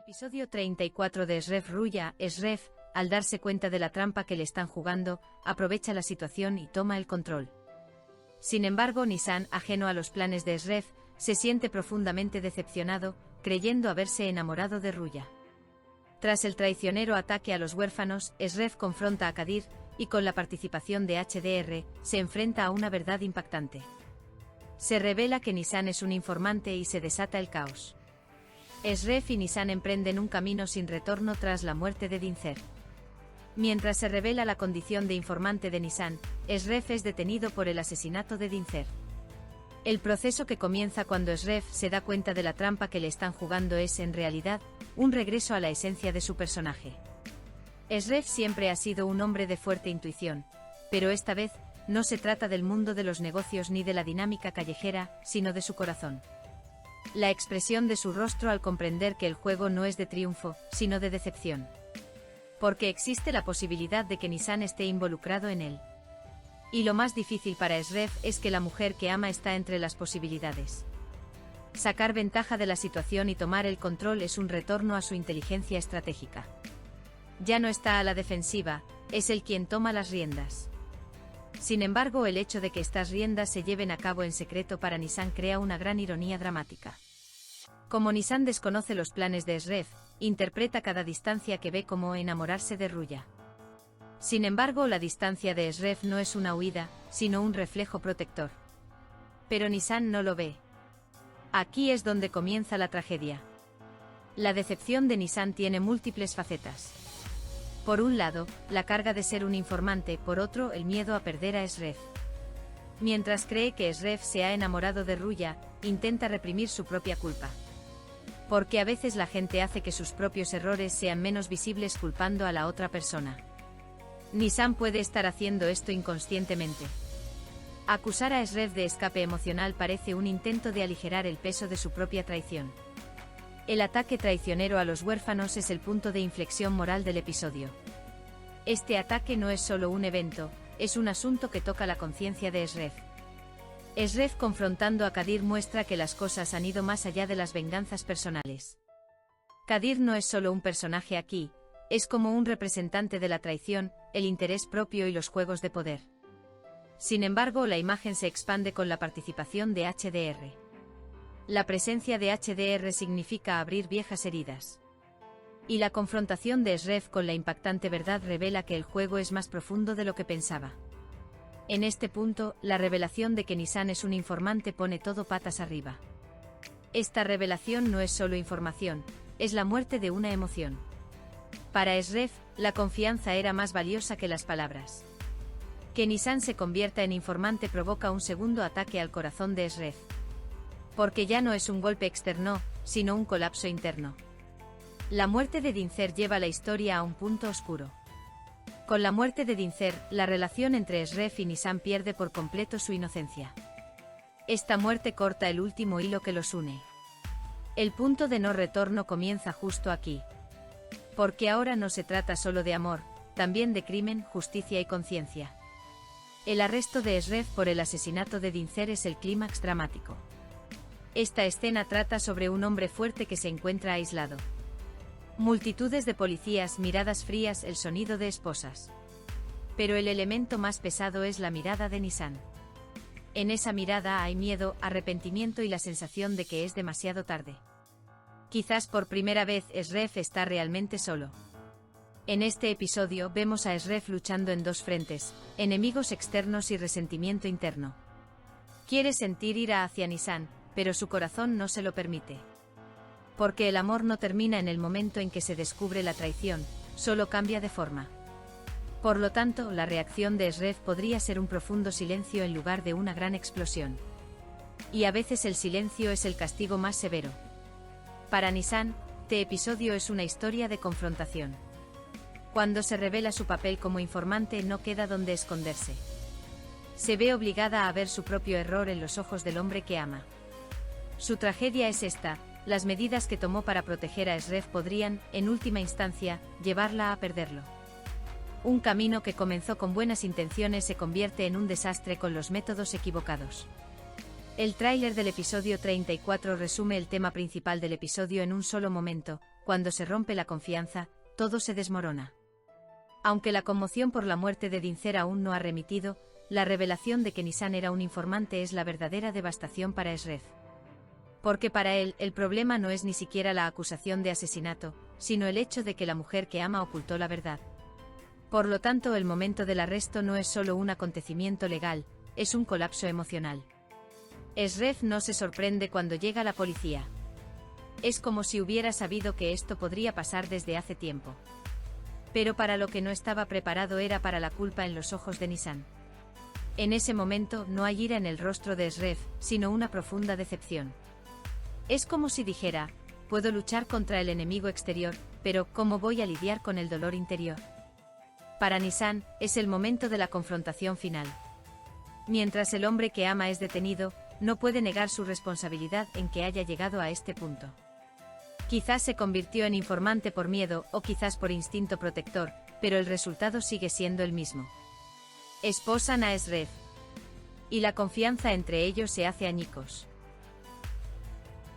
Episodio 34 de Shref Ruya. Shref, al darse cuenta de la trampa que le están jugando, aprovecha la situación y toma el control. Sin embargo, Nisan, ajeno a los planes de Shref, se siente profundamente decepcionado, creyendo haberse enamorado de Ruya. Tras el traicionero ataque a los huérfanos, Shref confronta a Kadir, y con la participación de HDR, se enfrenta a una verdad impactante. Se revela que Nisan es un informante y se desata el caos. Shref y Nisan emprenden un camino sin retorno tras la muerte de Dincer. Mientras se revela la condición de informante de Nisan, Shref es detenido por el asesinato de Dincer. El proceso que comienza cuando Shref se da cuenta de la trampa que le están jugando es, en realidad, un regreso a la esencia de su personaje. Shref siempre ha sido un hombre de fuerte intuición, pero esta vez, no se trata del mundo de los negocios ni de la dinámica callejera, sino de su corazón. La expresión de su rostro al comprender que el juego no es de triunfo, sino de decepción. Porque existe la posibilidad de que Nisan esté involucrado en él. Y lo más difícil para Shref es que la mujer que ama está entre las posibilidades. Sacar ventaja de la situación y tomar el control es un retorno a su inteligencia estratégica. Ya no está a la defensiva, es él quien toma las riendas. Sin embargo, el hecho de que estas riendas se lleven a cabo en secreto para Nisan crea una gran ironía dramática. Como Nisan desconoce los planes de Shref, interpreta cada distancia que ve como enamorarse de Ruya. Sin embargo, la distancia de Shref no es una huida, sino un reflejo protector. Pero Nisan no lo ve. Aquí es donde comienza la tragedia. La decepción de Nisan tiene múltiples facetas. Por un lado, la carga de ser un informante, por otro, el miedo a perder a Shref. Mientras cree que Shref se ha enamorado de Ruya, intenta reprimir su propia culpa. Porque a veces la gente hace que sus propios errores sean menos visibles culpando a la otra persona. Nisan puede estar haciendo esto inconscientemente. Acusar a Shref de escape emocional parece un intento de aligerar el peso de su propia traición. El ataque traicionero a los huérfanos es el punto de inflexión moral del episodio. Este ataque no es solo un evento, es un asunto que toca la conciencia de Shref. Shref confrontando a Kadir muestra que las cosas han ido más allá de las venganzas personales. Kadir no es solo un personaje aquí, es como un representante de la traición, el interés propio y los juegos de poder. Sin embargo, la imagen se expande con la participación de HDR. La presencia de HDR significa abrir viejas heridas. Y la confrontación de Shref con la impactante verdad revela que el juego es más profundo de lo que pensaba. En este punto, la revelación de que Nisan es un informante pone todo patas arriba. Esta revelación no es solo información, es la muerte de una emoción. Para Shref, la confianza era más valiosa que las palabras. Que Nisan se convierta en informante provoca un segundo ataque al corazón de Shref. Porque ya no es un golpe externo, sino un colapso interno. La muerte de Dincer lleva la historia a un punto oscuro. Con la muerte de Dincer, la relación entre Shref y Nisan pierde por completo su inocencia. Esta muerte corta el último hilo que los une. El punto de no retorno comienza justo aquí. Porque ahora no se trata solo de amor, también de crimen, justicia y conciencia. El arresto de Shref por el asesinato de Dincer es el clímax dramático. Esta escena trata sobre un hombre fuerte que se encuentra aislado. Multitudes de policías, miradas frías, el sonido de esposas. Pero el elemento más pesado es la mirada de Nisan. En esa mirada hay miedo, arrepentimiento y la sensación de que es demasiado tarde. Quizás por primera vez Shref está realmente solo. En este episodio vemos a Shref luchando en dos frentes, enemigos externos y resentimiento interno. Quiere sentir ira hacia Nisan, pero su corazón no se lo permite. Porque el amor no termina en el momento en que se descubre la traición, solo cambia de forma. Por lo tanto, la reacción de Shref podría ser un profundo silencio en lugar de una gran explosión. Y a veces el silencio es el castigo más severo. Para Nisan, este episodio es una historia de confrontación. Cuando se revela su papel como informante no queda donde esconderse. Se ve obligada a ver su propio error en los ojos del hombre que ama. Su tragedia es esta: las medidas que tomó para proteger a Shref podrían, en última instancia, llevarla a perderlo. Un camino que comenzó con buenas intenciones se convierte en un desastre con los métodos equivocados. El tráiler del episodio 34 resume el tema principal del episodio en un solo momento: cuando se rompe la confianza, todo se desmorona. Aunque la conmoción por la muerte de Dincer aún no ha remitido, la revelación de que Nisan era un informante es la verdadera devastación para Esrev. Porque para él, el problema no es ni siquiera la acusación de asesinato, sino el hecho de que la mujer que ama ocultó la verdad. Por lo tanto, el momento del arresto no es solo un acontecimiento legal, es un colapso emocional. Esrev no se sorprende cuando llega la policía. Es como si hubiera sabido que esto podría pasar desde hace tiempo. Pero para lo que no estaba preparado era para la culpa en los ojos de Nisan. En ese momento no hay ira en el rostro de Esrev, sino una profunda decepción. Es como si dijera: puedo luchar contra el enemigo exterior, pero ¿cómo voy a lidiar con el dolor interior? Para Nisan, es el momento de la confrontación final. Mientras el hombre que ama es detenido, no puede negar su responsabilidad en que haya llegado a este punto. Quizás se convirtió en informante por miedo o quizás por instinto protector, pero el resultado sigue siendo el mismo. Esposan a Esrev. Y la confianza entre ellos se hace añicos.